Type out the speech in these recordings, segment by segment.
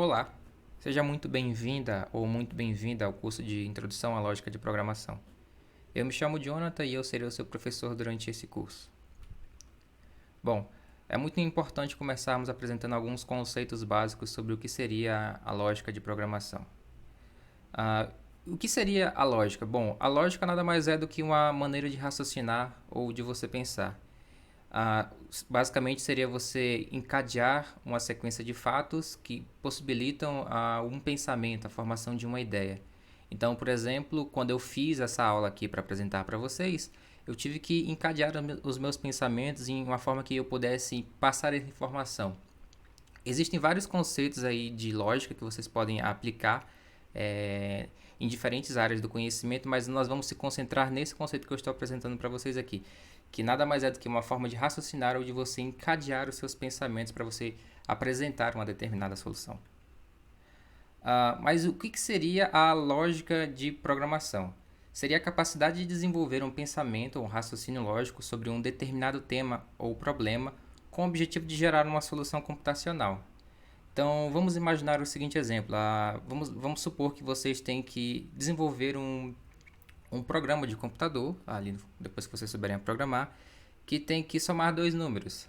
Olá, seja muito bem-vinda ou muito bem-vinda ao curso de Introdução à Lógica de Programação. Eu me chamo Jonathan e eu serei o seu professor durante esse curso. Bom, é muito importante começarmos apresentando alguns conceitos básicos sobre o que seria a lógica de programação. Ah, o que seria a lógica? Bom, a lógica nada mais é do que uma maneira de raciocinar ou de você pensar. Ah, Basicamente seria você encadear uma sequência de fatos que possibilitam um pensamento, a formação de uma ideia. Então, por exemplo, quando eu fiz essa aula aqui para apresentar para vocês, eu tive que encadear os meus pensamentos em uma forma que eu pudesse passar essa informação. Existem vários conceitos aí de lógica que vocês podem aplicar em diferentes áreas do conhecimento, mas nós vamos se concentrar nesse conceito que eu estou apresentando para vocês aqui, que nada mais é do que uma forma de raciocinar ou de você encadear os seus pensamentos para você apresentar uma determinada solução. Mas o que seria a lógica de programação? Seria a capacidade de desenvolver um pensamento ou um raciocínio lógico sobre um determinado tema ou problema com o objetivo de gerar uma solução computacional. Então, vamos imaginar o seguinte exemplo. Vamos supor que vocês têm que desenvolver um programa de computador, ali depois que vocês souberem programar, que tem que somar dois números.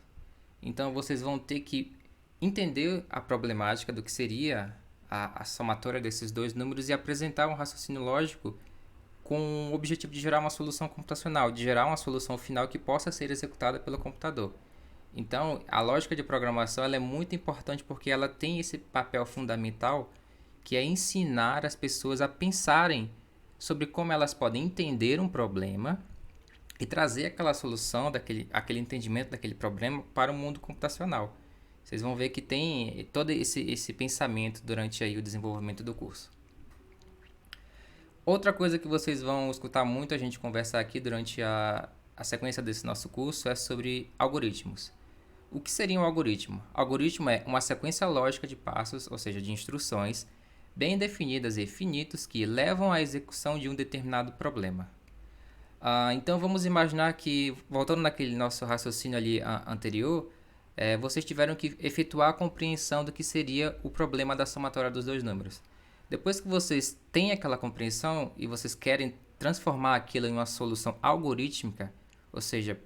Então, vocês vão ter que entender a problemática do que seria a somatória desses dois números e apresentar um raciocínio lógico com o objetivo de gerar uma solução computacional, de gerar uma solução final que possa ser executada pelo computador. Então, a lógica de programação ela é muito importante porque ela tem esse papel fundamental que é ensinar as pessoas a pensarem sobre como elas podem entender um problema e trazer aquela solução, aquele entendimento daquele problema para o mundo computacional. Vocês vão ver que tem todo esse pensamento durante aí o desenvolvimento do curso. Outra coisa que vocês vão escutar muito a gente conversar aqui durante a sequência desse nosso curso é sobre algoritmos. O que seria um algoritmo? Algoritmo é uma sequência lógica de passos, ou seja, de instruções, bem definidas e finitos que levam à execução de um determinado problema. Então vamos imaginar que, voltando naquele nosso raciocínio ali anterior, vocês tiveram que efetuar a compreensão do que seria o problema da somatória dos dois números. Depois que vocês têm aquela compreensão e vocês querem transformar aquilo em uma solução algorítmica, ou seja,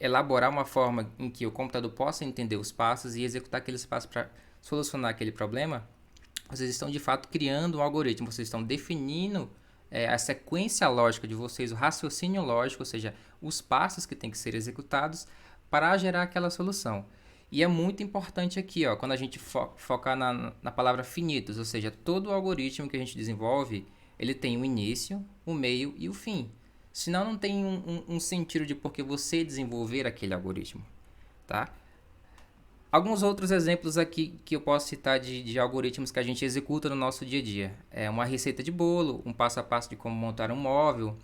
elaborar uma forma em que o computador possa entender os passos e executar aqueles passos para solucionar aquele problema, vocês estão de fato criando um algoritmo, vocês estão definindo a sequência lógica de vocês, o raciocínio lógico, ou seja, os passos que têm que ser executados para gerar aquela solução. E é muito importante aqui, ó, quando a gente focar na palavra finitos, ou seja, todo o algoritmo que a gente desenvolve, ele tem um início, um meio e o fim. Senão não tem um sentido de por que você desenvolver aquele algoritmo, tá? Alguns outros exemplos aqui que eu posso citar de algoritmos que a gente executa no nosso dia a dia. É uma receita de bolo, um passo a passo de como montar um móvel,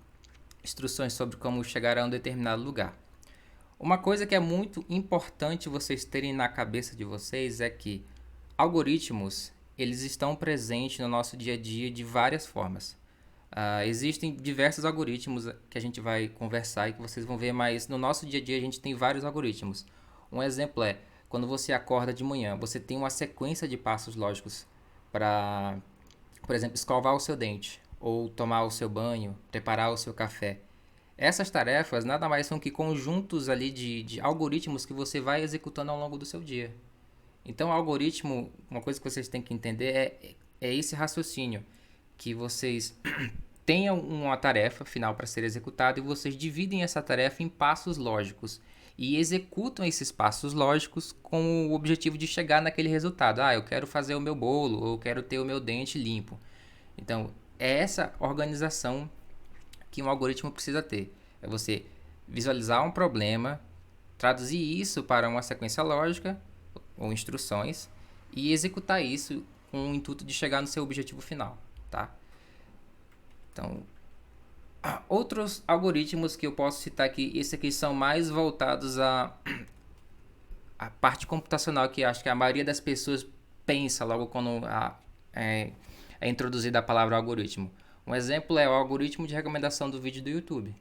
instruções sobre como chegar a um determinado lugar. Uma coisa que é muito importante vocês terem na cabeça de vocês é que algoritmos, eles estão presentes no nosso dia a dia de várias formas. Existem diversos algoritmos que a gente vai conversar e que vocês vão ver, mas no nosso dia a dia a gente tem vários algoritmos. Um exemplo é, quando você acorda de manhã, você tem uma sequência de passos lógicos para, por exemplo, escovar o seu dente, ou tomar o seu banho, preparar o seu café. Essas tarefas nada mais são que conjuntos ali de algoritmos que você vai executando ao longo do seu dia. Então, o algoritmo, uma coisa que vocês têm que entender é esse raciocínio, que vocês tenham uma tarefa final para ser executada e vocês dividem essa tarefa em passos lógicos e executam esses passos lógicos com o objetivo de chegar naquele resultado. Eu quero fazer o meu bolo, ou eu quero ter o meu dente limpo. Então, é essa organização que um algoritmo precisa ter. É você visualizar um problema, traduzir isso para uma sequência lógica ou instruções e executar isso com o intuito de chegar no seu objetivo final, tá? Então, outros algoritmos que eu posso citar aqui, esses aqui são mais voltados a parte computacional que acho que a maioria das pessoas pensa logo quando é introduzida a palavra algoritmo. Um exemplo é o algoritmo de recomendação do vídeo do YouTube.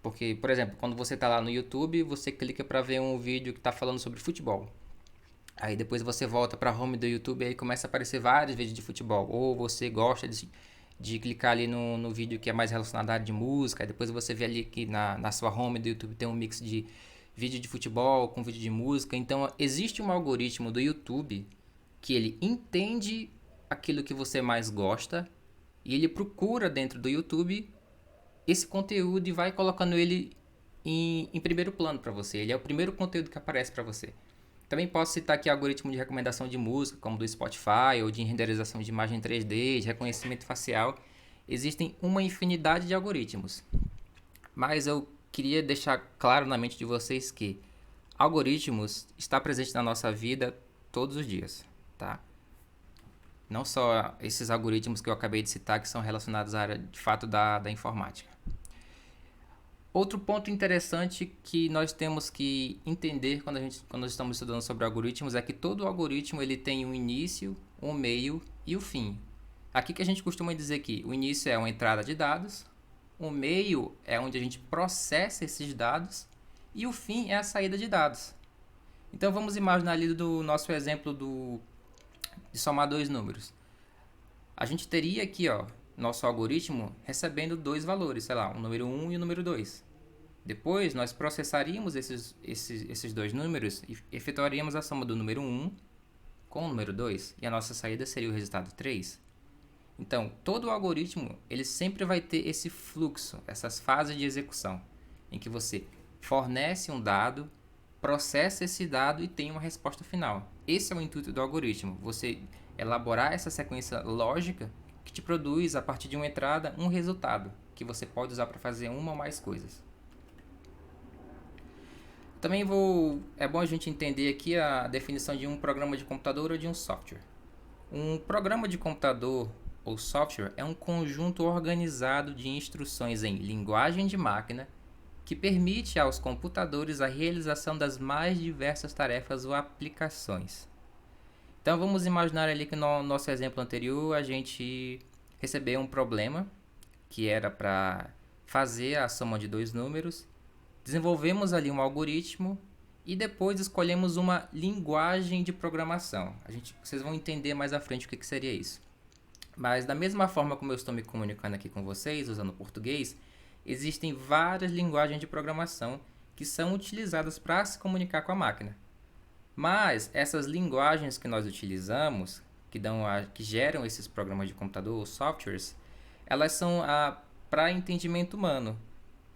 Porque, por exemplo, quando você está lá no YouTube, você clica para ver um vídeo que está falando sobre futebol. Aí depois você volta para a home do YouTube e aí começa a aparecer vários vídeos de futebol. Ou você gosta de clicar ali no vídeo que é mais relacionado à área de música. Aí depois você vê ali que na sua home do YouTube tem um mix de vídeo de futebol com vídeo de música. Então existe um algoritmo do YouTube que ele entende aquilo que você mais gosta e ele procura dentro do YouTube esse conteúdo e vai colocando ele em primeiro plano para você. Ele é o primeiro conteúdo que aparece para você. Também posso citar aqui algoritmo de recomendação de música, como do Spotify, ou de renderização de imagem 3D, de reconhecimento facial. Existem uma infinidade de algoritmos. Mas eu queria deixar claro na mente de vocês que algoritmos está presente na nossa vida todos os dias, tá? Não só esses algoritmos que eu acabei de citar, que são relacionados à área de fato da informática. Outro ponto interessante que nós temos que entender quando estamos estudando sobre algoritmos é que todo algoritmo ele tem um início, um meio e o fim. Aqui que a gente costuma dizer que o início é uma entrada de dados, o meio é onde a gente processa esses dados e o fim é a saída de dados. Então vamos imaginar ali do nosso exemplo de somar dois números. A gente teria aqui, ó, nosso algoritmo recebendo dois valores, sei lá, o número 1 e o número 2. Depois, nós processaríamos esses dois números e efetuaríamos a soma do número 1 com o número 2, e a nossa saída seria o resultado 3. Então, todo o algoritmo ele sempre vai ter esse fluxo, essas fases de execução, em que você fornece um dado, processa esse dado e tem uma resposta final. Esse é o intuito do algoritmo, você elaborar essa sequência lógica que te produz, a partir de uma entrada, um resultado, que você pode usar para fazer uma ou mais coisas. Também é bom a gente entender aqui a definição de um programa de computador ou de um software. Um programa de computador ou software é um conjunto organizado de instruções em linguagem de máquina que permite aos computadores a realização das mais diversas tarefas ou aplicações. Então vamos imaginar ali que no nosso exemplo anterior a gente recebeu um problema que era para fazer a soma de dois números. Desenvolvemos ali um algoritmo e depois escolhemos uma linguagem de programação. Vocês vão entender mais à frente o que seria isso. Mas da mesma forma como eu estou me comunicando aqui com vocês, usando português, existem várias linguagens de programação que são utilizadas para se comunicar com a máquina. Mas essas linguagens que nós utilizamos, que geram esses programas de computador ou softwares, elas são para entendimento humano.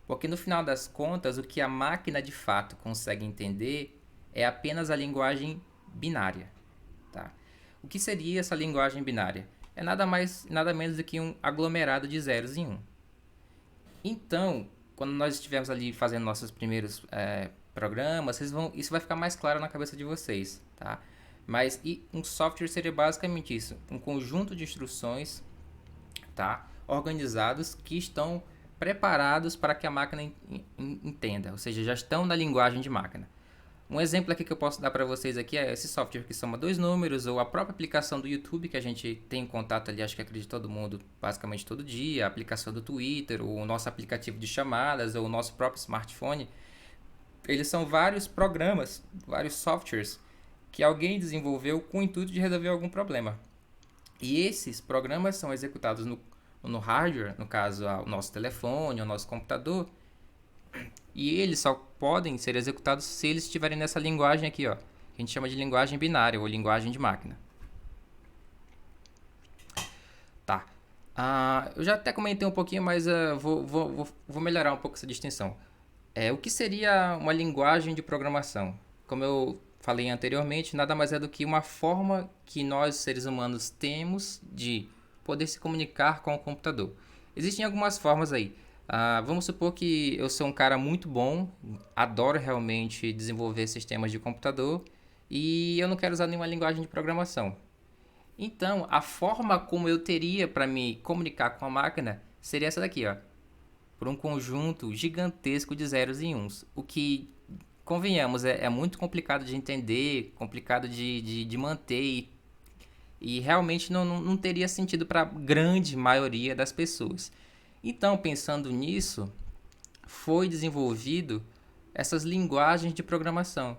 Porque no final das contas, o que a máquina de fato consegue entender é apenas a linguagem binária. Tá? O que seria essa linguagem binária? É nada menos do que um aglomerado de zeros em um. Então, quando nós estivermos ali fazendo nossos primeiros programas, isso vai ficar mais claro na cabeça de vocês. Tá? Mas um software seria basicamente isso, um conjunto de instruções, tá, organizados que estão preparados para que a máquina entenda, ou seja, já estão na linguagem de máquina. Um exemplo aqui que eu posso dar para vocês aqui é esse software que soma dois números, ou a própria aplicação do YouTube que a gente tem em contato ali, acho que acredito todo mundo, basicamente todo dia, a aplicação do Twitter, ou o nosso aplicativo de chamadas, ou o nosso próprio smartphone. Eles são vários programas, vários softwares que alguém desenvolveu com o intuito de resolver algum problema. E esses programas são executados no hardware, no caso o nosso telefone, o nosso computador, e eles só podem ser executados se eles estiverem nessa linguagem aqui, ó, que a gente chama de linguagem binária ou linguagem de máquina. Tá. Eu já até comentei um pouquinho, mas vou melhorar um pouco essa distinção. O que seria uma linguagem de programação? Como eu falei anteriormente, nada mais é do que uma forma que nós, seres humanos, temos de poder se comunicar com o computador. Existem algumas formas aí. Vamos supor que eu sou um cara muito bom, adoro realmente desenvolver sistemas de computador e eu não quero usar nenhuma linguagem de programação. Então, a forma como eu teria para me comunicar com a máquina seria essa daqui, ó, por um conjunto gigantesco de zeros e uns. O que, convenhamos, é muito complicado de entender, complicado de manter e realmente não teria sentido para a grande maioria das pessoas. Então, pensando nisso, foi desenvolvido essas linguagens de programação.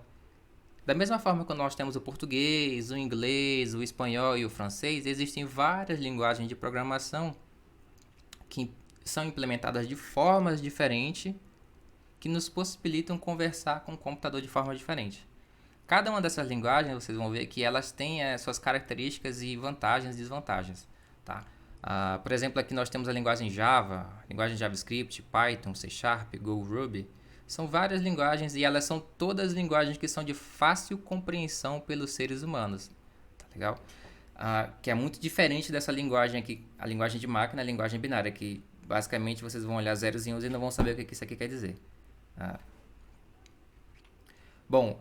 Da mesma forma que nós temos o português, o inglês, o espanhol e o francês, existem várias linguagens de programação que são implementadas de formas diferentes que nos possibilitam conversar com o computador de forma diferente. Cada uma dessas linguagens, vocês vão ver que elas têm suas características e vantagens e desvantagens. Tá? Por exemplo, aqui nós temos a linguagem Java, linguagem JavaScript, Python, C Sharp, Go, Ruby. São várias linguagens e elas são todas linguagens que são de fácil compreensão pelos seres humanos. Tá legal? Que é muito diferente dessa linguagem aqui, a linguagem de máquina, a linguagem binária, que basicamente vocês vão olhar zeros e uns e não vão saber o que isso aqui quer dizer. Bom,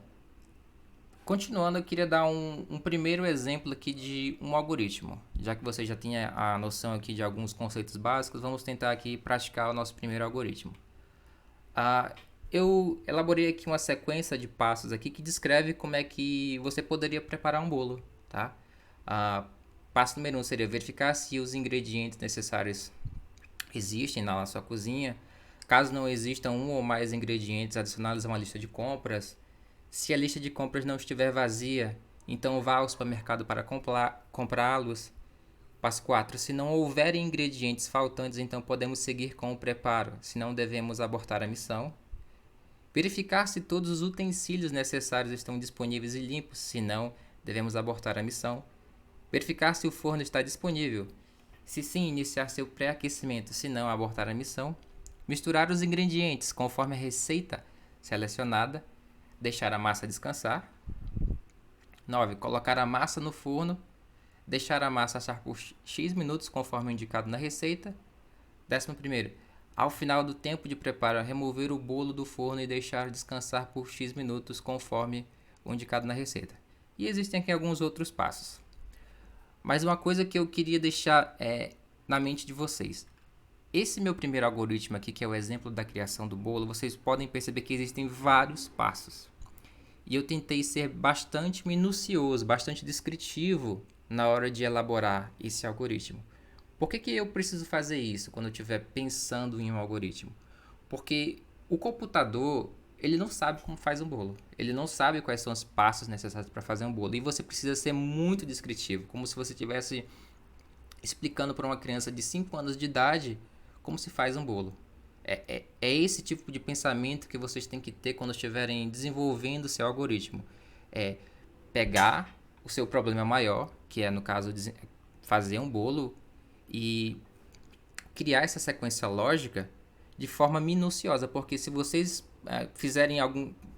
continuando, eu queria dar um primeiro exemplo aqui de um algoritmo. Já que você já tinha a noção aqui de alguns conceitos básicos, vamos tentar aqui praticar o nosso primeiro algoritmo. Eu elaborei aqui uma sequência de passos aqui que descreve como é que você poderia preparar um bolo, tá? Passo número 1 seria verificar se os ingredientes necessários existem na sua cozinha. Caso não existam um ou mais ingredientes, adicioná-los a uma lista de compras. Se a lista de compras não estiver vazia, então vá ao supermercado para comprá-los. Passo 4. Se não houver ingredientes faltantes, então podemos seguir com o preparo, senão devemos abortar a missão. Verificar se todos os utensílios necessários estão disponíveis e limpos, senão devemos abortar a missão. Verificar se o forno está disponível. Se sim, iniciar seu pré-aquecimento, se não, abortar a missão. Misturar os ingredientes conforme a receita selecionada. Deixar a massa descansar. 9. Colocar a massa no forno. Deixar a massa assar por X minutos conforme indicado na receita. 11. Ao final do tempo de preparo, remover o bolo do forno e deixar descansar por X minutos conforme o indicado na receita. E existem aqui alguns outros passos. Mas uma coisa que eu queria deixar na mente de vocês. Esse meu primeiro algoritmo aqui, que é o exemplo da criação do bolo, vocês podem perceber que existem vários passos. E eu tentei ser bastante minucioso, bastante descritivo na hora de elaborar esse algoritmo. Por que eu preciso fazer isso quando eu estiver pensando em um algoritmo? Porque o computador, ele não sabe como faz um bolo. Ele não sabe quais são os passos necessários para fazer um bolo. E você precisa ser muito descritivo, como se você estivesse explicando para uma criança de 5 anos de idade como se faz um bolo. É esse tipo de pensamento que vocês têm que ter quando estiverem desenvolvendo o seu algoritmo. É pegar o seu problema maior, que é, no caso, fazer um bolo, e criar essa sequência lógica de forma minuciosa, porque se vocês fizerem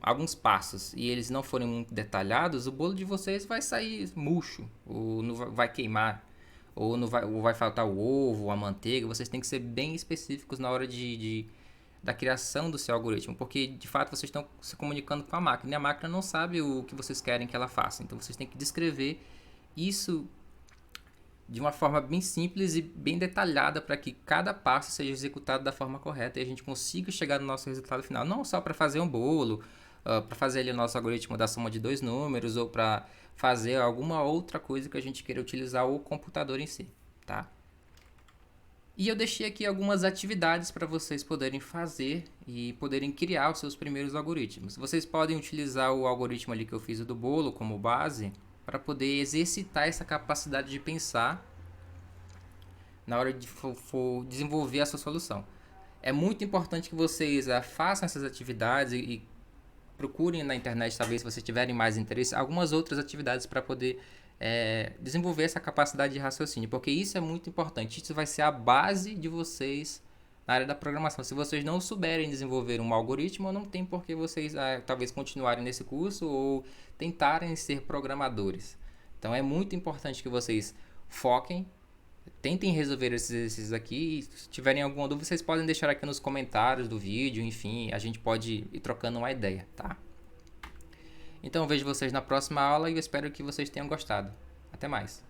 alguns passos e eles não forem muito detalhados, o bolo de vocês vai sair murcho, ou não vai queimar, ou vai faltar o ovo, a manteiga. Vocês têm que ser bem específicos na hora da criação do seu algoritmo, porque de fato vocês estão se comunicando com a máquina e a máquina não sabe o que vocês querem que ela faça. Então vocês têm que descrever isso de uma forma bem simples e bem detalhada para que cada passo seja executado da forma correta e a gente consiga chegar no nosso resultado final. Não só para fazer um bolo, para fazer ali o nosso algoritmo da soma de 2 números ou para fazer alguma outra coisa que a gente queira utilizar o computador em si, tá? E eu deixei aqui algumas atividades para vocês poderem fazer e poderem criar os seus primeiros algoritmos. Vocês podem utilizar o algoritmo ali que eu fiz do bolo como base para poder exercitar essa capacidade de pensar na hora de for desenvolver a sua solução. É muito importante que vocês façam essas atividades e procurem na internet, talvez se vocês tiverem mais interesse, algumas outras atividades para poder desenvolver essa capacidade de raciocínio, porque isso é muito importante. Isso vai ser a base de vocês na área da programação. Se vocês não souberem desenvolver um algoritmo, não tem por que vocês talvez continuarem nesse curso ou tentarem ser programadores. Então é muito importante que vocês foquem, tentem resolver esses exercícios aqui. Se tiverem alguma dúvida, vocês podem deixar aqui nos comentários do vídeo, enfim, a gente pode ir trocando uma ideia, tá? Então vejo vocês na próxima aula e eu espero que vocês tenham gostado. Até mais!